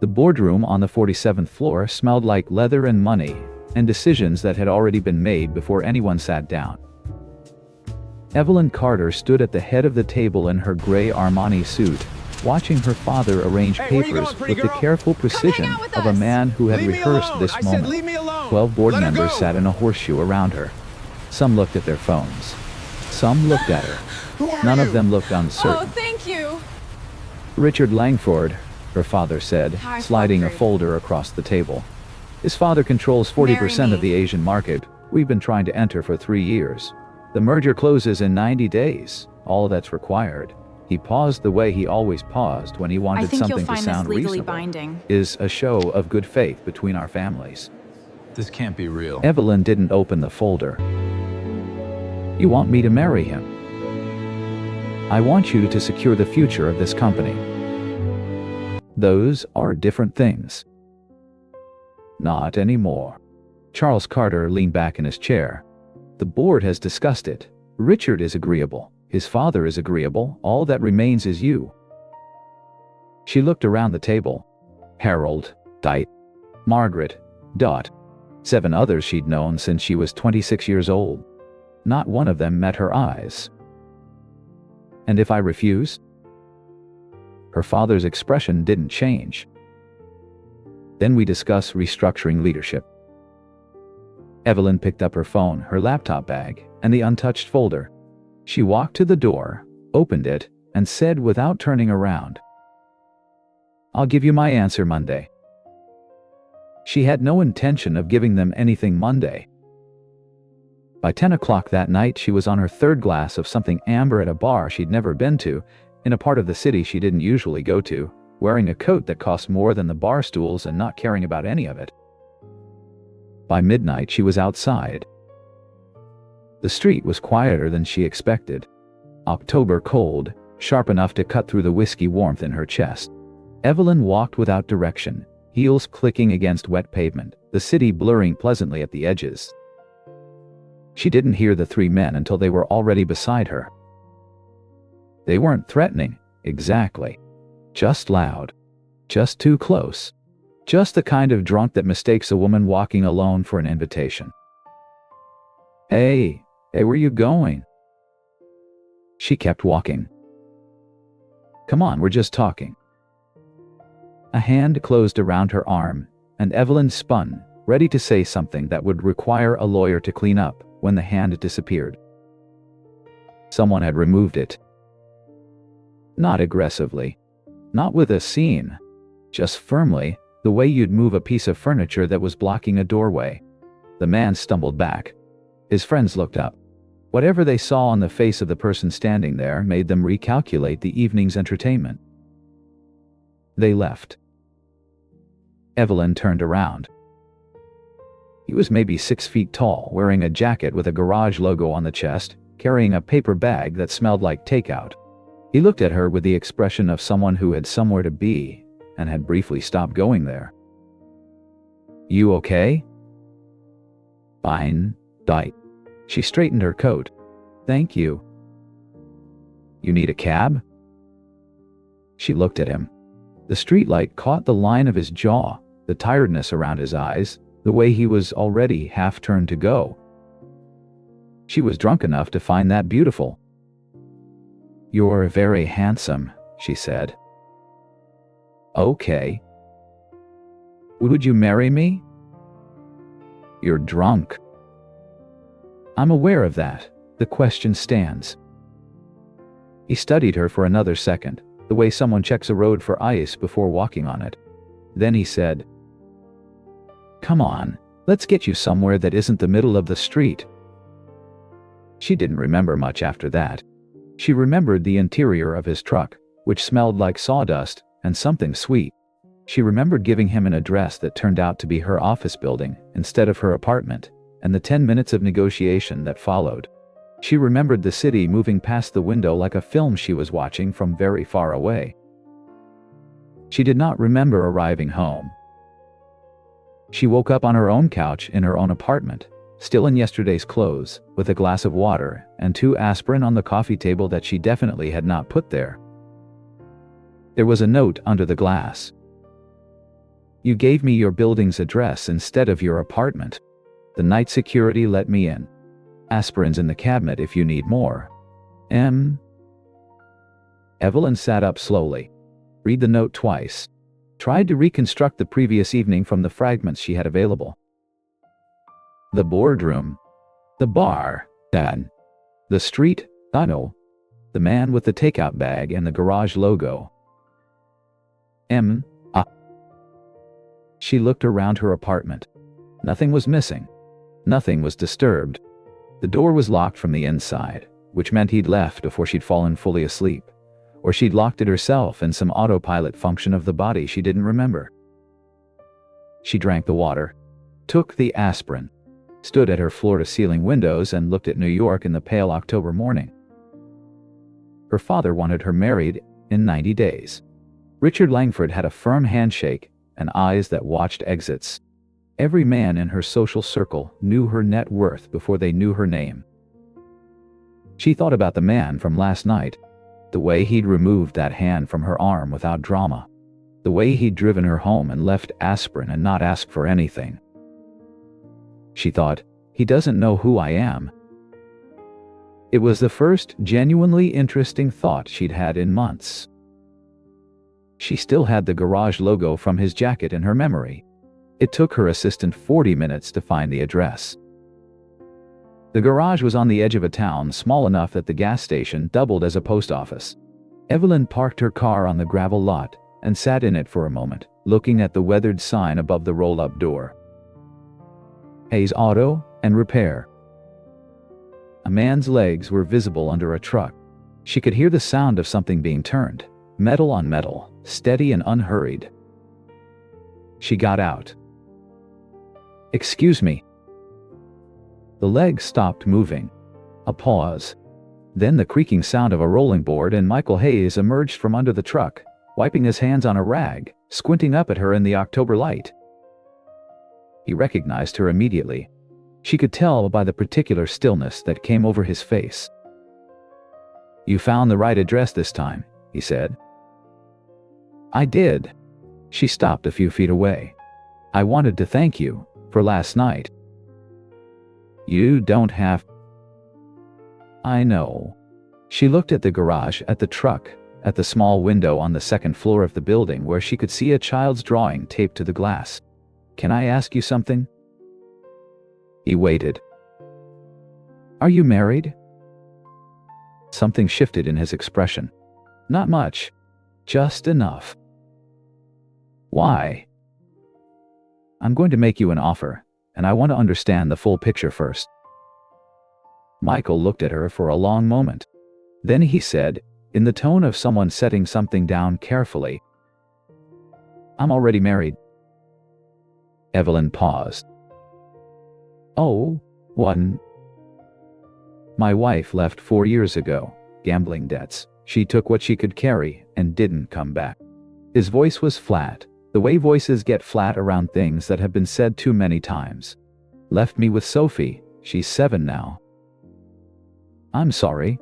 The boardroom on the 47th floor smelled like leather and money, and decisions that had already been made before anyone sat down. Evelyn Carter stood at the head of the table in her gray Armani suit, watching her father arrange papers with the careful precision of a man who had rehearsed this moment. 12 board members sat in a horseshoe around her. Some looked at their phones. Some looked at her. None of them looked uncertain. Oh, thank you. Richard Langford, her father said, sliding a folder across the table. His father controls 40% of the Asian market. We've been trying to enter for 3 years. The merger closes in 90 days. All that's required. He paused the way he always paused when he wanted something to sound reasonable. Is a show of good faith between our families. This can't be real. Evelyn didn't open the folder. You want me to marry him? I want you to secure the future of this company. Those are different things. Not anymore. Charles Carter leaned back in his chair. The board has discussed it. Richard is agreeable. His father is agreeable. All that remains is you. She looked around the table. Harold, Dite, Margaret, Dot. 7 others she'd known since she was 26 years old. Not one of them met her eyes. And if I refuse? Her father's expression didn't change. Then we discuss restructuring leadership. Evelyn picked up her phone, her laptop bag, and the untouched folder. She walked to the door, opened it, and said without turning around, I'll give you my answer Monday. She had no intention of giving them anything Monday. By 10 o'clock that night, she was on her 3rd glass of something amber at a bar she'd never been to, in a part of the city she didn't usually go to, wearing a coat that cost more than the bar stools and not caring about any of it. By midnight, she was outside. The street was quieter than she expected. October cold, sharp enough to cut through the whiskey warmth in her chest. Evelyn walked without direction, heels clicking against wet pavement, the city blurring pleasantly at the edges. She didn't hear the 3 men until they were already beside her. They weren't threatening, exactly. Just loud. Just too close. Just the kind of drunk that mistakes a woman walking alone for an invitation. Hey, where you going? She kept walking. Come on, we're just talking. A hand closed around her arm, and Evelyn spun, ready to say something that would require a lawyer to clean up, when the hand disappeared. Someone had removed it. Not aggressively. Not with a scene. Just firmly, the way you'd move a piece of furniture that was blocking a doorway. The man stumbled back. His friends looked up. Whatever they saw on the face of the person standing there made them recalculate the evening's entertainment. They left. Evelyn turned around. He was maybe 6 feet tall, wearing a jacket with a garage logo on the chest, carrying a paper bag that smelled like takeout. He looked at her with the expression of someone who had somewhere to be, and had briefly stopped going there. You okay? Fine, Dite. She straightened her coat. Thank you. You need a cab? She looked at him. The streetlight caught the line of his jaw, the tiredness around his eyes, the way he was already half turned to go. She was drunk enough to find that beautiful. You're very handsome, she said. Okay. Would you marry me? You're drunk. I'm aware of that. The question stands. He studied her for another second, the way someone checks a road for ice before walking on it. Then he said, Come on, let's get you somewhere that isn't the middle of the street. She didn't remember much after that. She remembered the interior of his truck, which smelled like sawdust and something sweet. She remembered giving him an address that turned out to be her office building instead of her apartment, and the 10 minutes of negotiation that followed. She remembered the city moving past the window like a film she was watching from very far away. She did not remember arriving home. She woke up on her own couch in her own apartment, still in yesterday's clothes, with a glass of water and 2 aspirin on the coffee table that she definitely had not put there. There was a note under the glass. You gave me your building's address instead of your apartment. The night security let me in. Aspirin's in the cabinet if you need more. Evelyn sat up slowly. Read the note twice. Tried to reconstruct the previous evening from the fragments she had available. The boardroom. The bar. Dad. The street. I know. The man with the takeout bag and the garage logo. She looked around her apartment. Nothing was missing. Nothing was disturbed. The door was locked from the inside, which meant he'd left before she'd fallen fully asleep. Or she'd locked it herself in some autopilot function of the body she didn't remember. She drank the water, took the aspirin, stood at her floor-to-ceiling windows and looked at New York in the pale October morning. Her father wanted her married in 90 days. Richard Langford had a firm handshake and eyes that watched exits. Every man in her social circle knew her net worth before they knew her name. She thought about the man from last night, the way he'd removed that hand from her arm without drama, the way he'd driven her home and left aspirin and not asked for anything. She thought, he doesn't know who I am. It was the first genuinely interesting thought she'd had in months. She still had the garage logo from his jacket in her memory. It took her assistant 40 minutes to find the address. The garage was on the edge of a town small enough that the gas station doubled as a post office. Evelyn parked her car on the gravel lot and sat in it for a moment, looking at the weathered sign above the roll-up door. Hayes Auto and Repair. A man's legs were visible under a truck. She could hear the sound of something being turned, metal on metal, steady and unhurried. She got out. Excuse me. The legs stopped moving. A pause. Then the creaking sound of a rolling board and Michael Hayes emerged from under the truck, wiping his hands on a rag, squinting up at her in the October light. He recognized her immediately. She could tell by the particular stillness that came over his face. You found the right address this time, he said. I did. She stopped a few feet away. I wanted to thank you for last night. You don't have. I know. She looked at the garage, at the truck, at the small window on the second floor of the building where she could see a child's drawing taped to the glass. Can I ask you something? He waited. Are you married? Something shifted in his expression. Not much. Just enough. Why? I'm going to make you an offer, and I want to understand the full picture first. Michael looked at her for a long moment. Then he said, in the tone of someone setting something down carefully, I'm already married. Evelyn paused. Oh, what? My wife left 4 years ago, gambling debts. She took what she could carry and didn't come back. His voice was flat, the way voices get flat around things that have been said too many times. Left me with Sophie, she's 7 now. I'm sorry.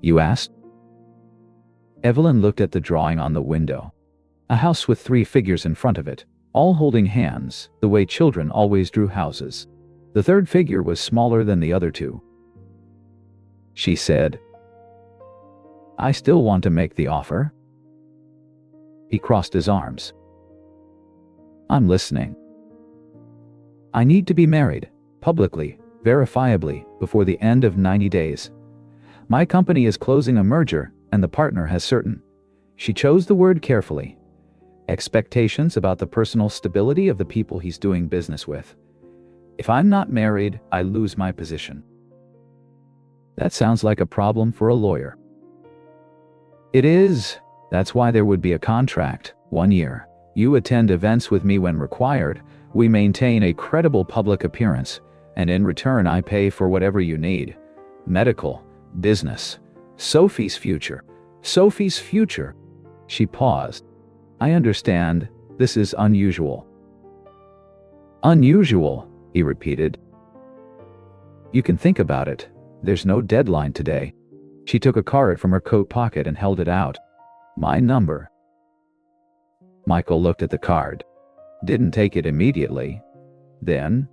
You asked? Evelyn looked at the drawing on the window. A house with 3 figures in front of it, all holding hands, the way children always drew houses. The third figure was smaller than the other 2. She said, I still want to make the offer. He crossed his arms. I'm listening. I need to be married, publicly, verifiably, before the end of 90 days. My company is closing a merger, and the partner has certain, she chose the word carefully, expectations about the personal stability of the people he's doing business with. If I'm not married, I lose my position. That sounds like a problem for a lawyer. It is. That's why there would be a contract, 1 year. You attend events with me when required, we maintain a credible public appearance, and in return I pay for whatever you need. Medical, business, Sophie's future. Sophie's future. She paused. I understand, this is unusual. Unusual, he repeated. You can think about it. There's no deadline today. She took a card from her coat pocket and held it out. My number. Michael looked at the card. Didn't take it immediately. Then,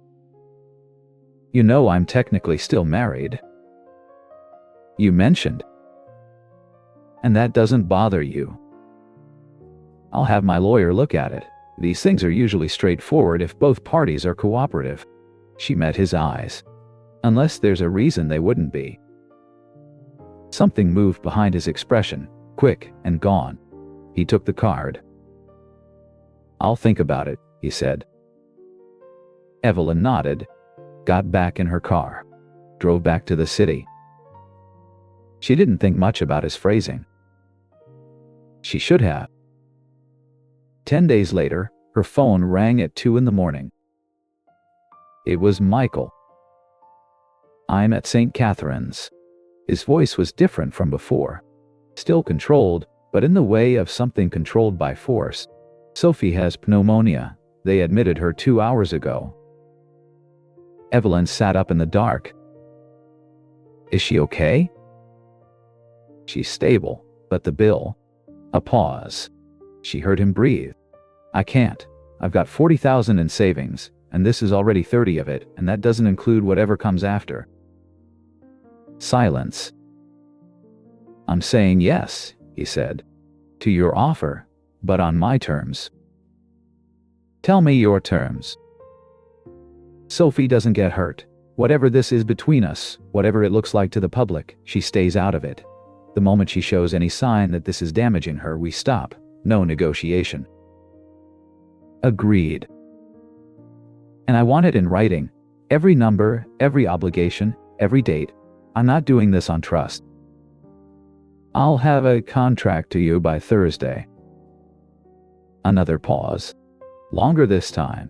"You know I'm technically still married." "You mentioned." "And that doesn't bother you." "I'll have my lawyer look at it. These things are usually straightforward if both parties are cooperative." She met his eyes. "Unless there's a reason they wouldn't be." Something moved behind his expression, quick and gone. He took the card. "I'll think about it," he said. Evelyn nodded, got back in her car, drove back to the city. She didn't think much about his phrasing. She should have. 10 days later, her phone rang at 2 in the morning. It was Michael. "I'm at St. Catherine's." His voice was different from before. Still controlled, but in the way of something controlled by force. "Sophie has pneumonia. They admitted her 2 hours ago." Evelyn sat up in the dark. "Is she okay?" "She's stable, but the bill." A pause. She heard him breathe. "I can't. I've got 40,000 in savings, and this is already 30 of it, and that doesn't include whatever comes after." Silence. "I'm saying yes," he said, "to your offer, but on my terms." "Tell me your terms." "Sophie doesn't get hurt. Whatever this is between us, whatever it looks like to the public, she stays out of it. The moment she shows any sign that this is damaging her, we stop. No negotiation." Agreed. "And I want it in writing. Every number, every obligation, every date. I'm not doing this on trust." "I'll have a contract to you by Thursday." Another pause. Longer this time.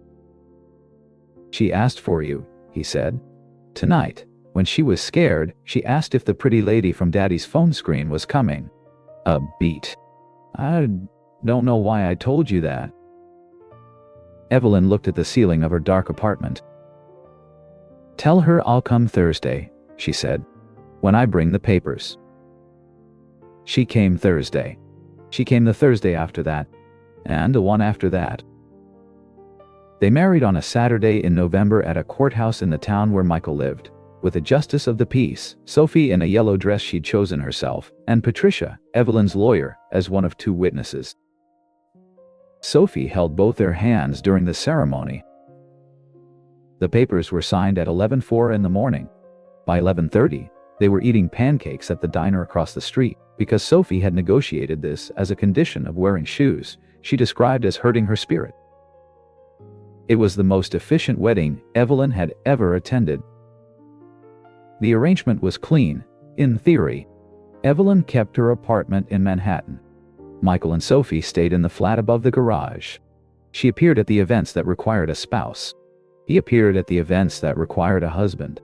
"She asked for you," he said. "Tonight, when she was scared, she asked if the pretty lady from Daddy's phone screen was coming." A beat. "I don't know why I told you that." Evelyn looked at the ceiling of her dark apartment. "Tell her I'll come Thursday," she said, "when I bring the papers." She came Thursday. She came the Thursday after that, and the one after that. They married on a Saturday in November at a courthouse in the town where Michael lived, with a justice of the peace, Sophie in a yellow dress she'd chosen herself, and Patricia, Evelyn's lawyer, as one of 2 witnesses. Sophie held both their hands during the ceremony. The papers were signed at 11:04 in the morning. By 11:30, they were eating pancakes at the diner across the street, because Sophie had negotiated this as a condition of wearing shoes she described as hurting her spirit. It was the most efficient wedding Evelyn had ever attended. The arrangement was clean, in theory. Evelyn kept her apartment in Manhattan. Michael and Sophie stayed in the flat above the garage. She appeared at the events that required a spouse. He appeared at the events that required a husband.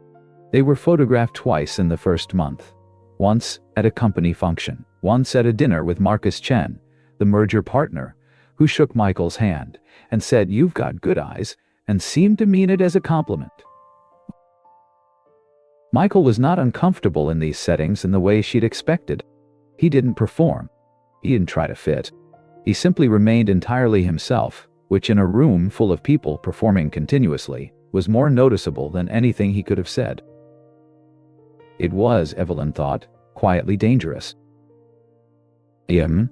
They were photographed twice in the first month. Once at a company function, once at a dinner with Marcus Chen, the merger partner, who shook Michael's hand and said, "You've got good eyes," and seemed to mean it as a compliment. Michael was not uncomfortable in these settings in the way she'd expected. He didn't perform. He didn't try to fit. He simply remained entirely himself, which in a room full of people performing continuously, was more noticeable than anything he could have said. It was, Evelyn thought, quietly dangerous. The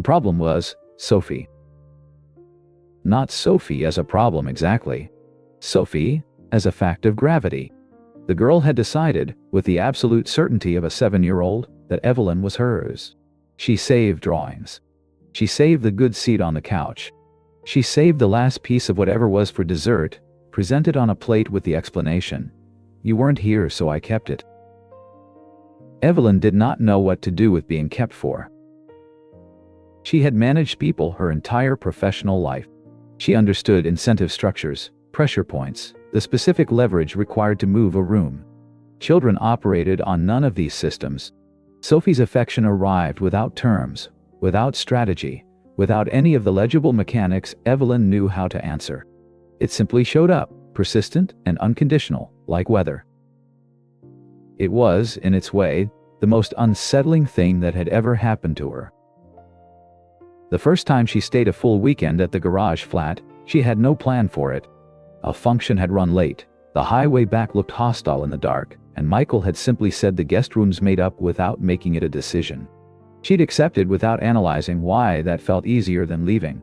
problem was Sophie. Not Sophie as a problem exactly. Sophie as a fact of gravity. The girl had decided, with the absolute certainty of a 7-year-old, that Evelyn was hers. She saved drawings. She saved the good seat on the couch. She saved the last piece of whatever was for dessert, presented on a plate with the explanation, "You weren't here, so I kept it." Evelyn did not know what to do with being kept for. She had managed people her entire professional life. She understood incentive structures, pressure points, the specific leverage required to move a room. Children operated on none of these systems. Sophie's affection arrived without terms, without strategy, without any of the legible mechanics Evelyn knew how to answer. It simply showed up, persistent and unconditional, like weather. It was, in its way, the most unsettling thing that had ever happened to her. The first time she stayed a full weekend at the garage flat, she had no plan for it. A function had run late, the highway back looked hostile in the dark, and Michael had simply said the guest room's made up without making it a decision. She'd accepted without analyzing why that felt easier than leaving.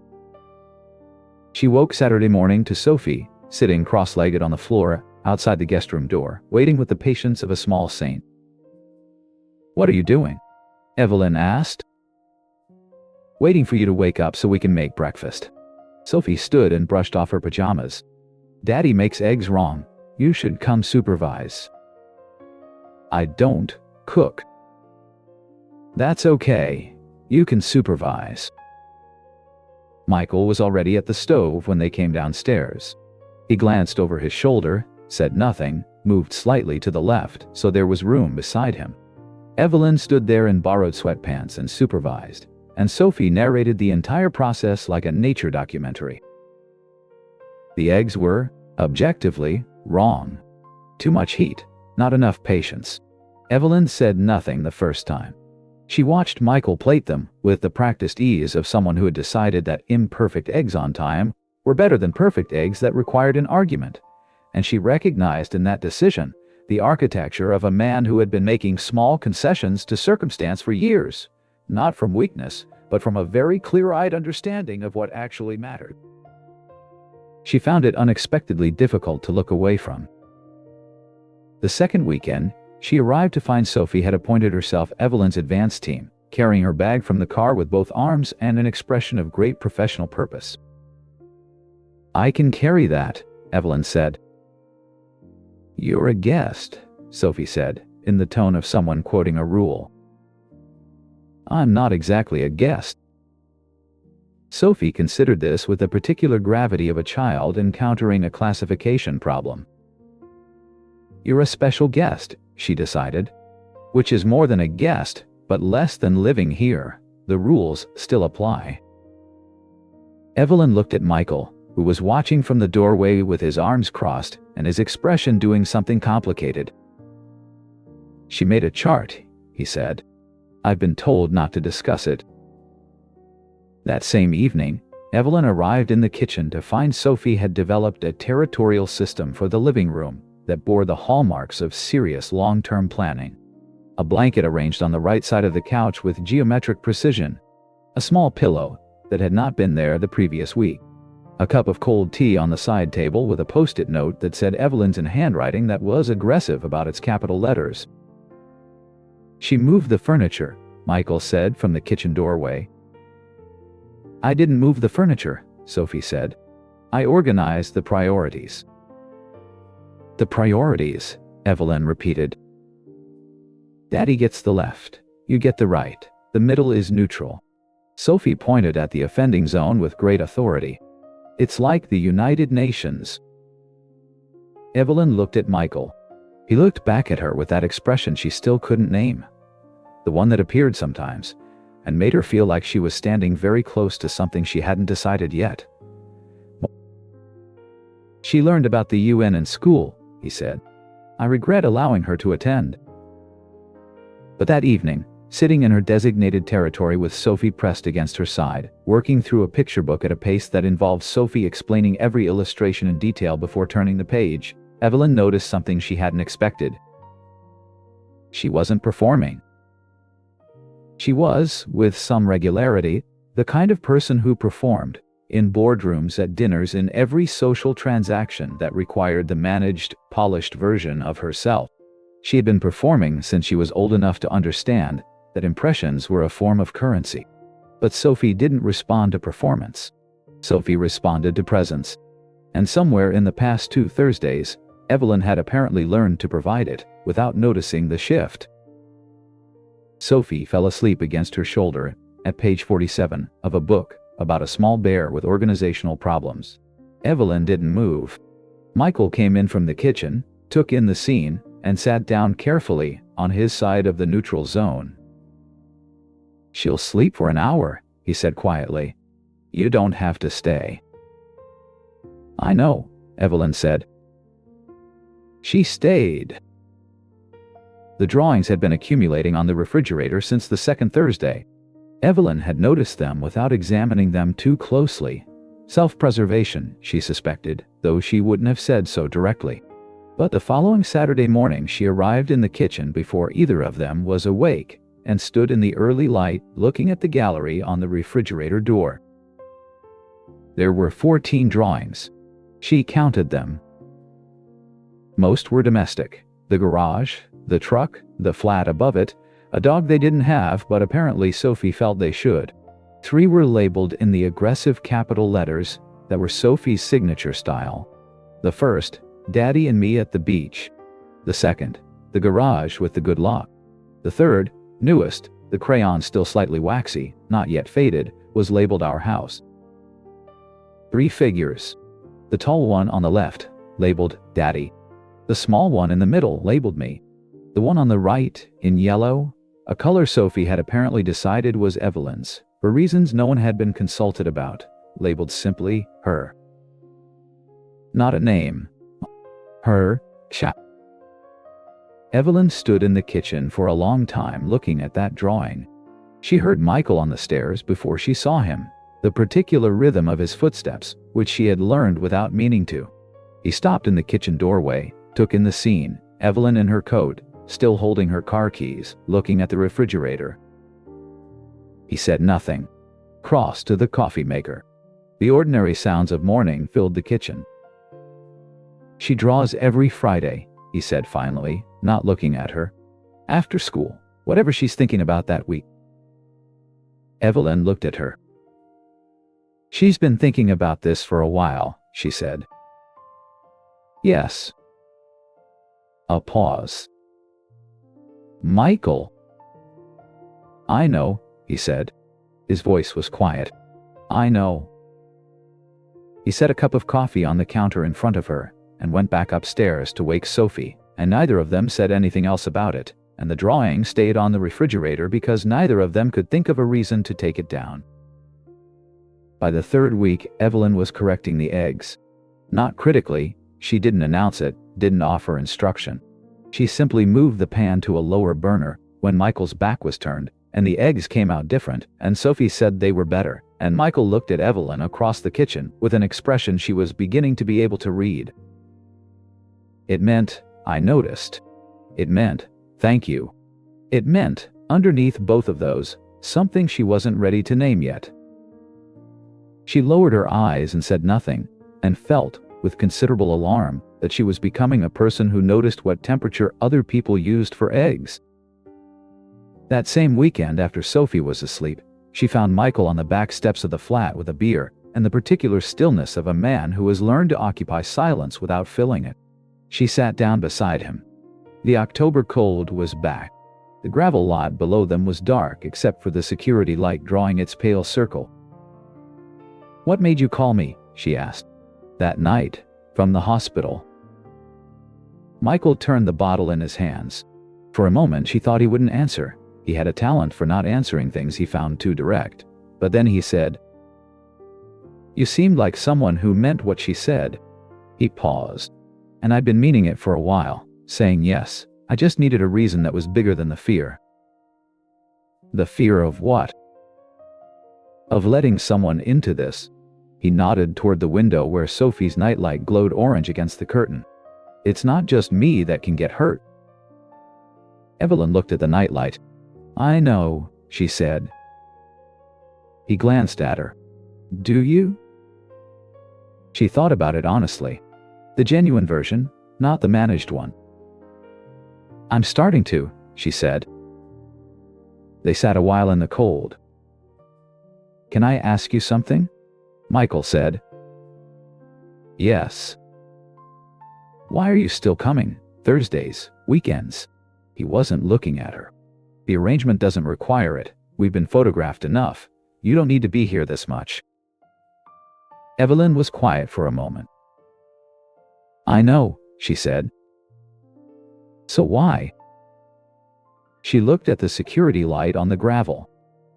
She woke Saturday morning to Sophie, sitting cross-legged on the floor outside the guest room door, waiting with the patience of a small saint. "What are you doing?" Evelyn asked. "Waiting for you to wake up so we can make breakfast." Sophie stood and brushed off her pajamas. "Daddy makes eggs wrong. You should come supervise." "I don't cook." "That's okay. You can supervise." Michael was already at the stove when they came downstairs. He glanced over his shoulder, said nothing, moved slightly to the left so there was room beside him. Evelyn stood there in borrowed sweatpants and supervised, and Sophie narrated the entire process like a nature documentary. The eggs were, objectively, wrong. Too much heat, not enough patience. Evelyn said nothing the first time. She watched Michael plate them with the practiced ease of someone who had decided that imperfect eggs on time were better than perfect eggs that required an argument, and she recognized in that decision the architecture of a man who had been making small concessions to circumstance for years, not from weakness, but from a very clear-eyed understanding of what actually mattered. She found it unexpectedly difficult to look away from. The second weekend, she arrived to find Sophie had appointed herself Evelyn's advance team, carrying her bag from the car with both arms and an expression of great professional purpose. "I can carry that," Evelyn said. "You're a guest," Sophie said, in the tone of someone quoting a rule. "I'm not exactly a guest." Sophie considered this with the particular gravity of a child encountering a classification problem. "You're a special guest," she decided. "Which is more than a guest, but less than living here. The rules still apply." Evelyn looked at Michael, who was watching from the doorway with his arms crossed and his expression doing something complicated. "She made a chart," he said. "I've been told not to discuss it." That same evening, Evelyn arrived in the kitchen to find Sophie had developed a territorial system for the living room that bore the hallmarks of serious long-term planning. A blanket arranged on the right side of the couch with geometric precision, a small pillow that had not been there the previous week, a cup of cold tea on the side table with a post-it note that said Evelyn's in handwriting that was aggressive about its capital letters. "She moved the furniture," Michael said from the kitchen doorway. "I didn't move the furniture," Sophie said. "I organized the priorities." "The priorities," Evelyn repeated. "Daddy gets the left. You get the right. The middle is neutral." Sophie pointed at the offending zone with great authority. "It's like the United Nations." Evelyn looked at Michael. He looked back at her with that expression she still couldn't name, the one that appeared sometimes, and made her feel like she was standing very close to something she hadn't decided yet. "She learned about the UN in school," he said. "I regret allowing her to attend." But that evening, sitting in her designated territory with Sophie pressed against her side, working through a picture book at a pace that involved Sophie explaining every illustration in detail before turning the page, Evelyn noticed something she hadn't expected. She wasn't performing. She was, with some regularity, the kind of person who performed, in boardrooms, at dinners, in every social transaction that required the managed, polished version of herself. She had been performing since she was old enough to understand that impressions were a form of currency. But Sophie didn't respond to performance. Sophie responded to presence. And somewhere in the past 2 Thursdays, Evelyn had apparently learned to provide it, without noticing the shift. Sophie fell asleep against her shoulder, at page 47 of a book about a small bear with organizational problems. Evelyn didn't move. Michael came in from the kitchen, took in the scene, and sat down carefully on his side of the neutral zone. "She'll sleep for an hour," he said quietly. "You don't have to stay." "I know," Evelyn said. She stayed. The drawings had been accumulating on the refrigerator since the second Thursday. Evelyn had noticed them without examining them too closely. Self-preservation, she suspected, though she wouldn't have said so directly. But the following Saturday morning she arrived in the kitchen before either of them was awake and stood in the early light looking at the gallery on the refrigerator door. There were 14 drawings. She counted them. Most were domestic. The garage, the truck, the flat above it, a dog they didn't have but apparently Sophie felt they should. 3 were labeled in the aggressive capital letters that were Sophie's signature style. The first, Daddy and Me at the Beach. The second, the garage with the good lock. The third, newest, the crayon still slightly waxy, not yet faded, was labeled Our House. 3 figures. The tall one on the left, labeled Daddy. The small one in the middle labeled Me. The one on the right, in yellow, a color Sophie had apparently decided was Evelyn's, for reasons no one had been consulted about, labeled simply Her. Not a name. Her, Cha. Evelyn stood in the kitchen for a long time looking at that drawing. She heard Michael on the stairs before she saw him, the particular rhythm of his footsteps, which she had learned without meaning to. He stopped in the kitchen doorway, took in the scene, Evelyn in her coat, still holding her car keys, looking at the refrigerator. He said nothing. Crossed to the coffee maker. The ordinary sounds of morning filled the kitchen. She draws every Friday, he said finally, not looking at her. After school, whatever she's thinking about that week. Evelyn looked at her. She's been thinking about this for a while, she said. Yes. A pause. Michael. I know, he said. His voice was quiet. I know. He set a cup of coffee on the counter in front of her and went back upstairs to wake Sophie, and neither of them said anything else about it, and the drawing stayed on the refrigerator because neither of them could think of a reason to take it down. By the 3rd week, Evelyn was correcting the eggs. Not critically, she didn't announce it, didn't offer instruction. She simply moved the pan to a lower burner when Michael's back was turned, and the eggs came out different, and Sophie said they were better, and Michael looked at Evelyn across the kitchen with an expression she was beginning to be able to read. It meant, I noticed. It meant, thank you. It meant, underneath both of those, something she wasn't ready to name yet. She lowered her eyes and said nothing, and felt, with considerable alarm, that she was becoming a person who noticed what temperature other people used for eggs. That same weekend after Sophie was asleep, she found Michael on the back steps of the flat with a beer and the particular stillness of a man who has learned to occupy silence without filling it. She sat down beside him. The October cold was back. The gravel lot below them was dark except for the security light drawing its pale circle. What made you call me? She asked. That night, from the hospital. Michael turned the bottle in his hands. For a moment she thought he wouldn't answer. He had a talent for not answering things he found too direct. But then he said, You seemed like someone who meant what she said. He paused. And I'd been meaning it for a while, saying yes. I just needed a reason that was bigger than the fear. The fear of what? Of letting someone into this. He nodded toward the window where Sophie's nightlight glowed orange against the curtain. It's not just me that can get hurt. Evelyn looked at the nightlight. I know, she said. He glanced at her. Do you? She thought about it honestly. The genuine version, not the managed one. I'm starting to, she said. They sat a while in the cold. Can I ask you something? Michael said. Yes. Why are you still coming? Thursdays, weekends? He wasn't looking at her. The arrangement doesn't require it. We've been photographed enough. You don't need to be here this much. Evelyn was quiet for a moment. I know, she said. So why? She looked at the security light on the gravel.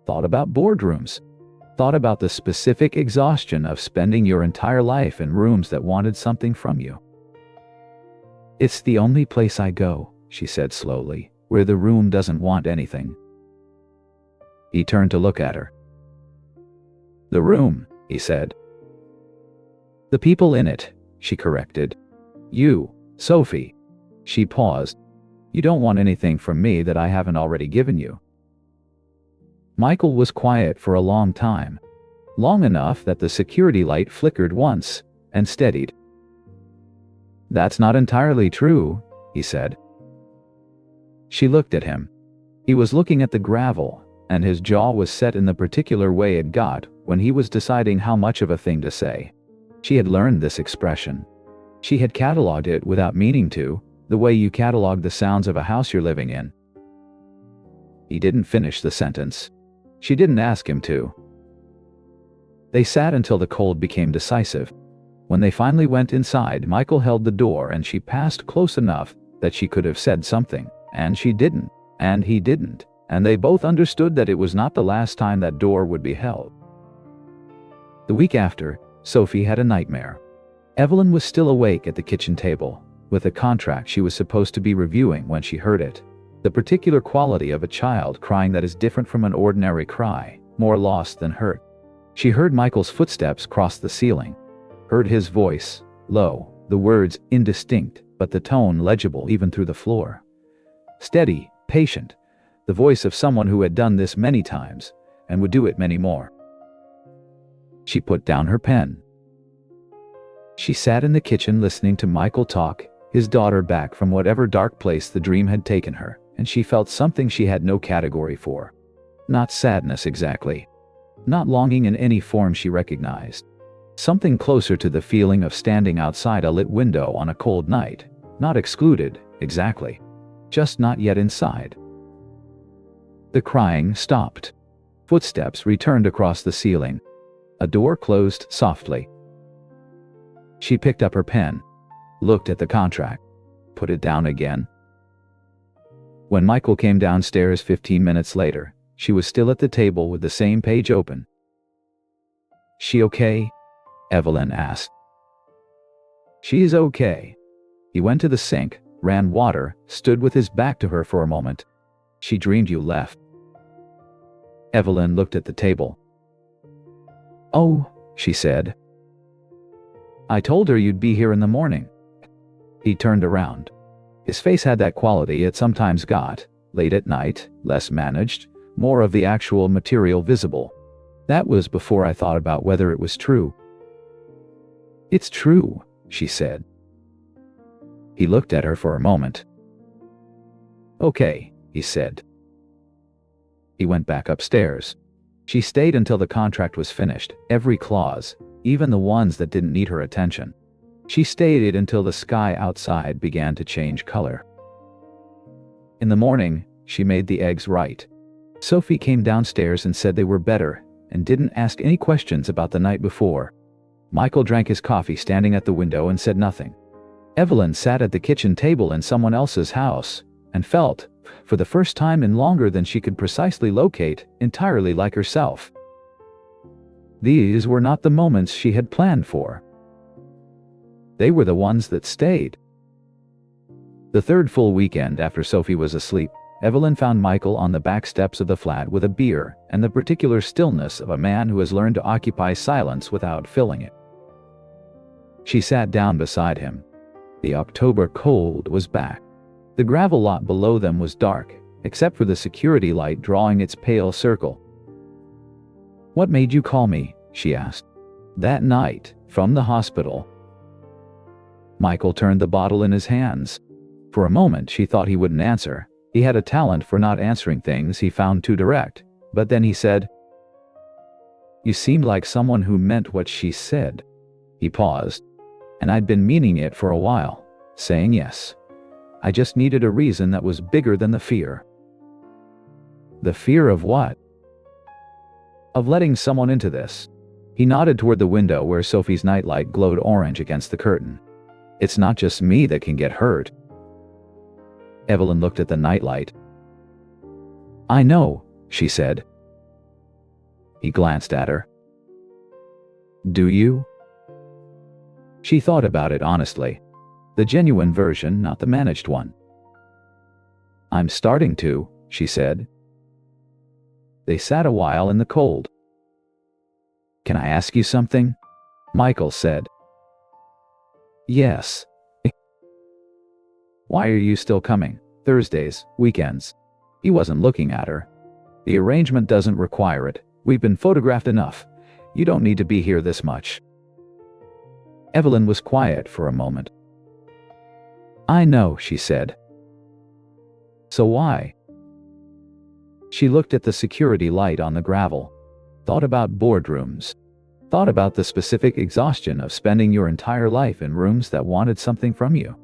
Thought about boardrooms. Thought about the specific exhaustion of spending your entire life in rooms that wanted something from you. It's the only place I go, she said slowly, where the room doesn't want anything. He turned to look at her. The room, he said. The people in it, she corrected. You, Sophie. She paused. You don't want anything from me that I haven't already given you. Michael was quiet for a long time. Long enough that the security light flickered once and steadied. That's not entirely true, he said. She looked at him. He was looking at the gravel, and his jaw was set in the particular way it got when he was deciding how much of a thing to say. She had learned this expression. She had cataloged it without meaning to, the way you catalog the sounds of a house you're living in. He didn't finish the sentence. She didn't ask him to. They sat until the cold became decisive. When they finally went inside, Michael held the door and she passed close enough that she could have said something, and she didn't, and he didn't, and they both understood that it was not the last time that door would be held. The week after, Sophie had a nightmare. Evelyn was still awake at the kitchen table, with a contract she was supposed to be reviewing when she heard it. The particular quality of a child crying that is different from an ordinary cry, more lost than hurt. She heard Michael's footsteps cross the ceiling, heard his voice, low, the words indistinct, but the tone legible even through the floor. Steady, patient, the voice of someone who had done this many times, and would do it many more. She put down her pen. She sat in the kitchen listening to Michael talk, his daughter back from whatever dark place the dream had taken her, and she felt something she had no category for. Not sadness exactly. Not longing in any form she recognized. Something closer to the feeling of standing outside a lit window on a cold night. Not excluded, exactly. Just not yet inside. The crying stopped. Footsteps returned across the ceiling. A door closed softly. She picked up her pen, looked at the contract, put it down again. When Michael came downstairs 15 minutes later, she was still at the table with the same page open. She okay? Evelyn asked. She's okay. He went to the sink, ran water, stood with his back to her for a moment. She dreamed you left. Evelyn looked at the table. Oh, she said. I told her you'd be here in the morning. He turned around. His face had that quality it sometimes got, late at night, less managed, more of the actual material visible. That was before I thought about whether it was true. It's true, she said. He looked at her for a moment. Okay, he said. He went back upstairs. She stayed until the contract was finished, every clause, even the ones that didn't need her attention. She stayed until the sky outside began to change color. In the morning, she made the eggs right. Sophie came downstairs and said they were better, and didn't ask any questions about the night before. Michael drank his coffee standing at the window and said nothing. Evelyn sat at the kitchen table in someone else's house, and felt, for the first time in longer than she could precisely locate, entirely like herself. These were not the moments she had planned for. They were the ones that stayed. The third full weekend after Sophie was asleep, Evelyn found Michael on the back steps of the flat with a beer and the particular stillness of a man who has learned to occupy silence without filling it. She sat down beside him. The October cold was back. The gravel lot below them was dark, except for the security light drawing its pale circle. What made you call me? She asked. That night, from the hospital. Michael turned the bottle in his hands. For a moment she thought he wouldn't answer. He had a talent for not answering things he found too direct. But then he said, You seemed like someone who meant what she said. He paused. And I'd been meaning it for a while, saying yes. I just needed a reason that was bigger than the fear. The fear of what? Of letting someone into this. He nodded toward the window where Sophie's nightlight glowed orange against the curtain. It's not just me that can get hurt. Evelyn looked at the nightlight. I know, she said. He glanced at her. Do you? She thought about it honestly. The genuine version, not the managed one. I'm starting to, she said. They sat a while in the cold. Can I ask you something? Michael said. Yes. Why are you still coming? Thursdays, weekends. He wasn't looking at her. The arrangement doesn't require it. We've been photographed enough. You don't need to be here this much. Evelyn was quiet for a moment. I know, she said. So why? She looked at the security light on the gravel, thought about boardrooms, thought about the specific exhaustion of spending your entire life in rooms that wanted something from you.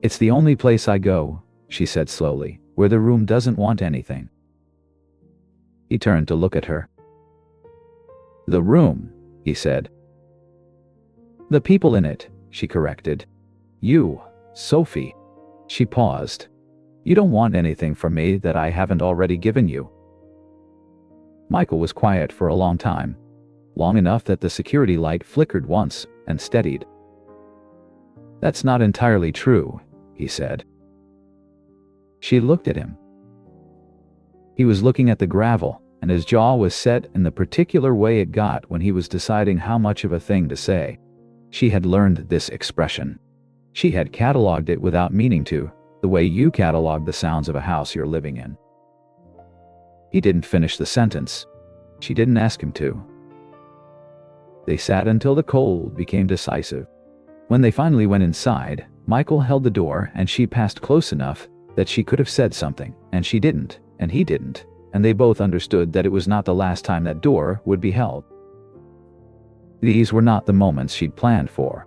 It's the only place I go, she said slowly, where the room doesn't want anything. He turned to look at her. The room, he said. The people in it, she corrected. You, Sophie. She paused. You don't want anything from me that I haven't already given you. Michael was quiet for a long time, long enough that the security light flickered once and steadied. That's not entirely true, he said. She looked at him. He was looking at the gravel, and his jaw was set in the particular way it got when he was deciding how much of a thing to say. She had learned this expression. She had cataloged it without meaning to, the way you catalog the sounds of a house you're living in. He didn't finish the sentence. She didn't ask him to. They sat until the cold became decisive. When they finally went inside, Michael held the door and she passed close enough that she could have said something, and she didn't, and he didn't, and they both understood that it was not the last time that door would be held. These were not the moments she'd planned for.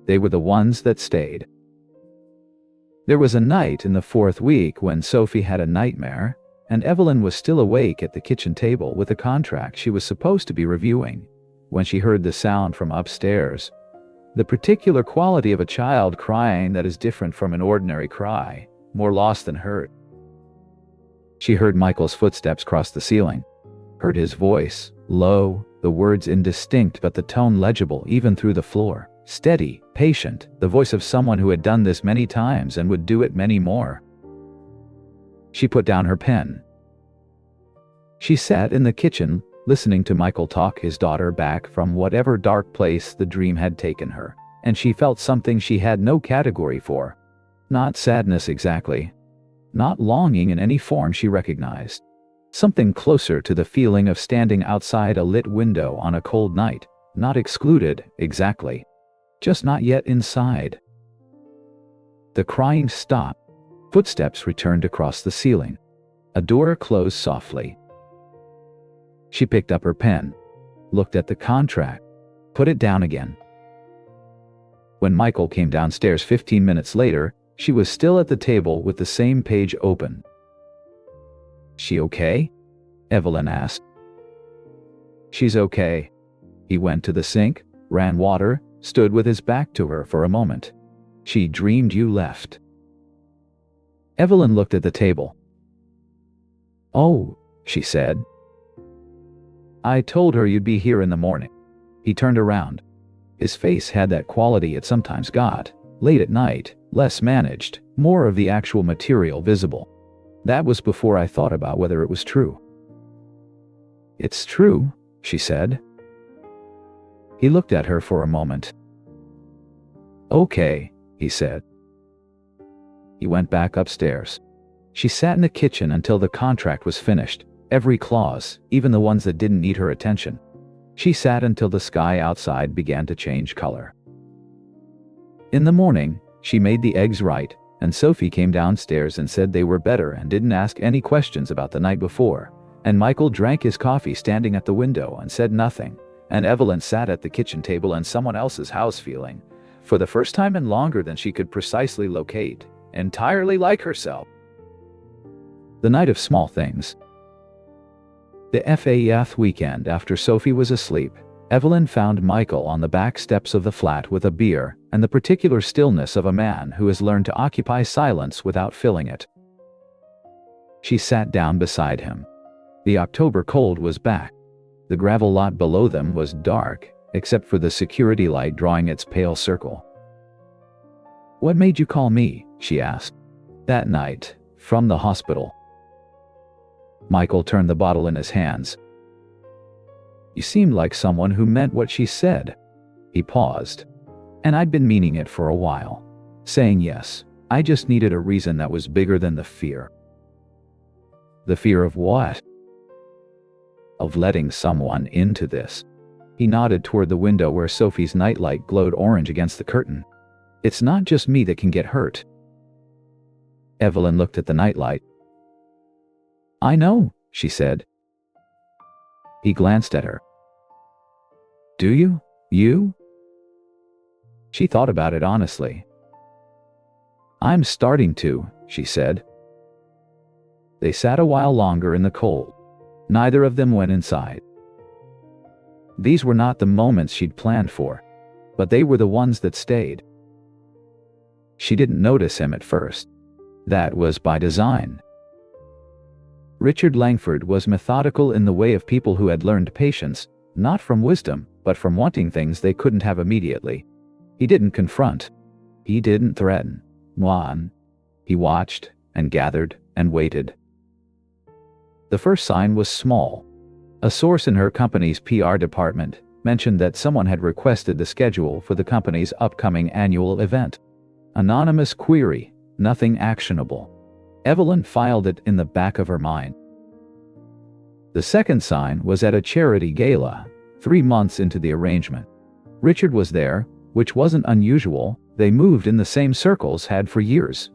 They were the ones that stayed. There was a night in the 4th week when Sophie had a nightmare, and Evelyn was still awake at the kitchen table with a contract she was supposed to be reviewing, when she heard the sound from upstairs. The particular quality of a child crying that is different from an ordinary cry, more lost than hurt. She heard Michael's footsteps cross the ceiling, heard his voice, low, the words indistinct but the tone legible even through the floor, steady, patient, the voice of someone who had done this many times and would do it many more. She put down her pen. She sat in the kitchen, listening to Michael talk his daughter back from whatever dark place the dream had taken her, and she felt something she had no category for. Not sadness exactly. Not longing in any form she recognized. Something closer to the feeling of standing outside a lit window on a cold night, not excluded, exactly. Just not yet inside. The crying stopped. Footsteps returned across the ceiling. A door closed softly. She picked up her pen, looked at the contract, put it down again. When Michael came downstairs 15 minutes later, she was still at the table with the same page open. She okay? Evelyn asked. She's okay. He went to the sink, ran water, stood with his back to her for a moment. She dreamed you left. Evelyn looked at the table. Oh, she said. I told her you'd be here in the morning. He turned around. His face had that quality it sometimes got, late at night, less managed, more of the actual material visible. That was before I thought about whether it was true. It's true, she said. He looked at her for a moment. Okay, he said. He went back upstairs. She sat in the kitchen until the contract was finished, every clause, even the ones that didn't need her attention. She sat until the sky outside began to change color. In the morning, she made the eggs right, and Sophie came downstairs and said they were better and didn't ask any questions about the night before, and Michael drank his coffee standing at the window and said nothing, and Evelyn sat at the kitchen table in someone else's house feeling, for the first time in longer than she could precisely locate, entirely like herself. The night of small things. The FAF weekend after Sophie was asleep, Evelyn found Michael on the back steps of the flat with a beer and the particular stillness of a man who has learned to occupy silence without filling it. She sat down beside him. The October cold was back. The gravel lot below them was dark, except for the security light drawing its pale circle. What made you call me? She asked. That night, from the hospital. Michael turned the bottle in his hands. You seemed like someone who meant what she said. He paused. And I'd been meaning it for a while. Saying yes. I just needed a reason that was bigger than the fear. The fear of what? Of letting someone into this. He nodded toward the window where Sophie's nightlight glowed orange against the curtain. It's not just me that can get hurt. Evelyn looked at the nightlight. I know, she said. He glanced at her. Do you? You? She thought about it honestly. I'm starting to, she said. They sat a while longer in the cold. Neither of them went inside. These were not the moments she'd planned for, but they were the ones that stayed. She didn't notice him at first. That was by design. Richard Langford was methodical in the way of people who had learned patience, not from wisdom, but from wanting things they couldn't have immediately. He didn't confront. He didn't threaten. Juan. He watched and gathered and waited. The first sign was small. A source in her company's PR department mentioned that someone had requested the schedule for the company's upcoming annual event. Anonymous query, nothing actionable. Evelyn filed it in the back of her mind. The second sign was at a charity gala, 3 months into the arrangement. Richard was there, which wasn't unusual. They moved in the same circles had for years.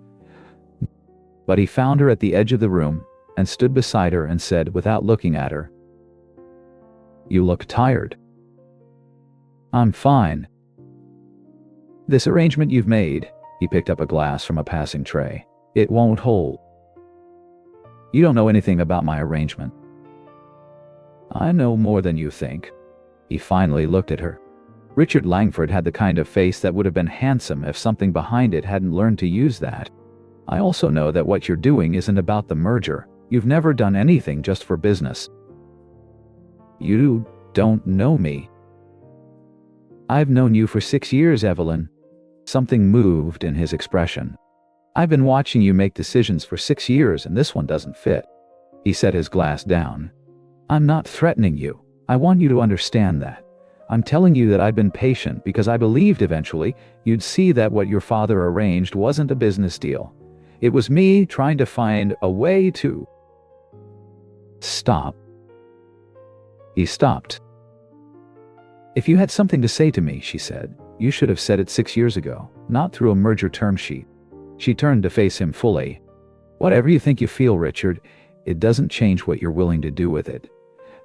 But he found her at the edge of the room and stood beside her and said without looking at her, You look tired. I'm fine. This arrangement you've made, he picked up a glass from a passing tray. It won't hold. You don't know anything about my arrangement. I know more than you think. He finally looked at her. Richard Langford had the kind of face that would have been handsome if something behind it hadn't learned to use that. I also know that what you're doing isn't about the merger. You've never done anything just for business. You don't know me. I've known you for 6 years, Evelyn. Something moved in his expression. I've been watching you make decisions for 6 years and this one doesn't fit. He set his glass down. I'm not threatening you. I want you to understand that. I'm telling you that I've been patient because I believed eventually you'd see that what your father arranged wasn't a business deal. It was me trying to find a way to... Stop. He stopped. If you had something to say to me, she said, you should have said it 6 years ago, not through a merger term sheet. She turned to face him fully. Whatever you think you feel, Richard, it doesn't change what you're willing to do with it.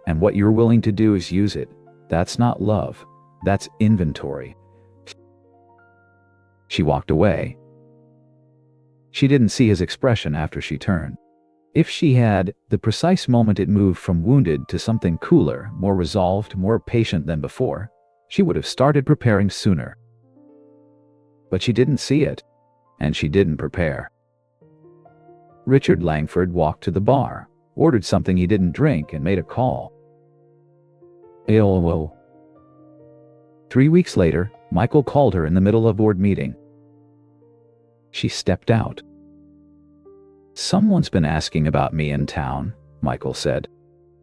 And what you're willing to do is use it. That's not love. That's inventory. She walked away. She didn't see his expression after she turned. If she had, the precise moment it moved from wounded to something cooler, more resolved, more patient than before, she would have started preparing sooner. But she didn't see it, and she didn't prepare. Richard Langford walked to the bar, ordered something he didn't drink, and made a call. 3 weeks later, Michael called her in the middle of a board meeting. She stepped out. Someone's been asking about me in town, Michael said.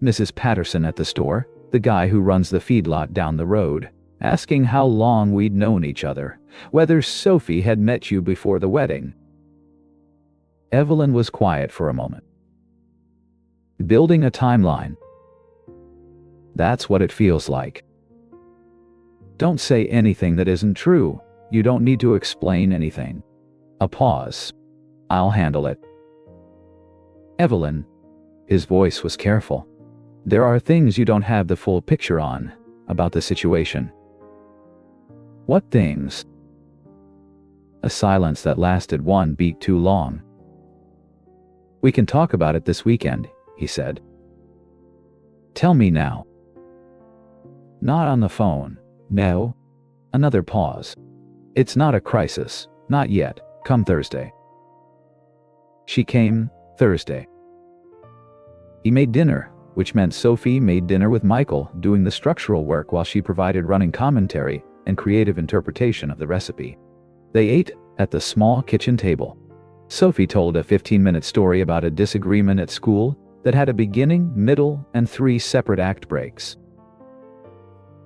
Mrs. Patterson at the store, the guy who runs the feedlot down the road, asking how long we'd known each other, whether Sophie had met you before the wedding. Evelyn was quiet for a moment. Building a timeline. That's what it feels like. Don't say anything that isn't true. You don't need to explain anything. A pause. I'll handle it. Evelyn. His voice was careful. There are things you don't have the full picture on, about the situation. What things? A silence that lasted 1 beat too long. We can talk about it this weekend, he said. Tell me now. Not on the phone. No. Another pause. It's not a crisis. Not yet. Come Thursday. She came Thursday. He made dinner, which meant Sophie made dinner with Michael, doing the structural work while she provided running commentary and creative interpretation of the recipe. They ate at the small kitchen table. Sophie told a 15-minute story about a disagreement at school that had a beginning, middle, and 3 separate act breaks.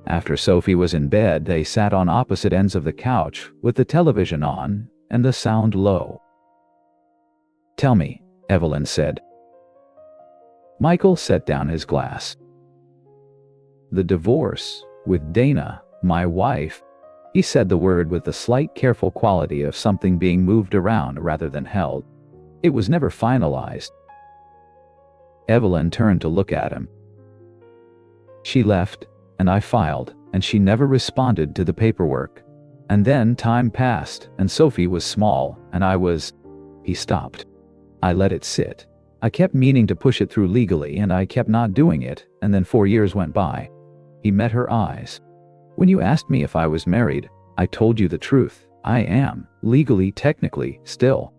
After Sophie was in bed, they sat on opposite ends of the couch with the television on and the sound low. "Tell me," Evelyn said. Michael set down his glass. "The divorce with Dana, my wife," he said the word with the slight careful quality of something being moved around rather than held. "It was never finalized." Evelyn turned to look at him. "She left, and I filed, and she never responded to the paperwork. And then time passed, and Sophie was small, and I was—" He stopped. "I let it sit. I kept meaning to push it through legally, and I kept not doing it, and then 4 years went by." He met her eyes. "When you asked me if I was married, I told you the truth. I am, legally, technically, still.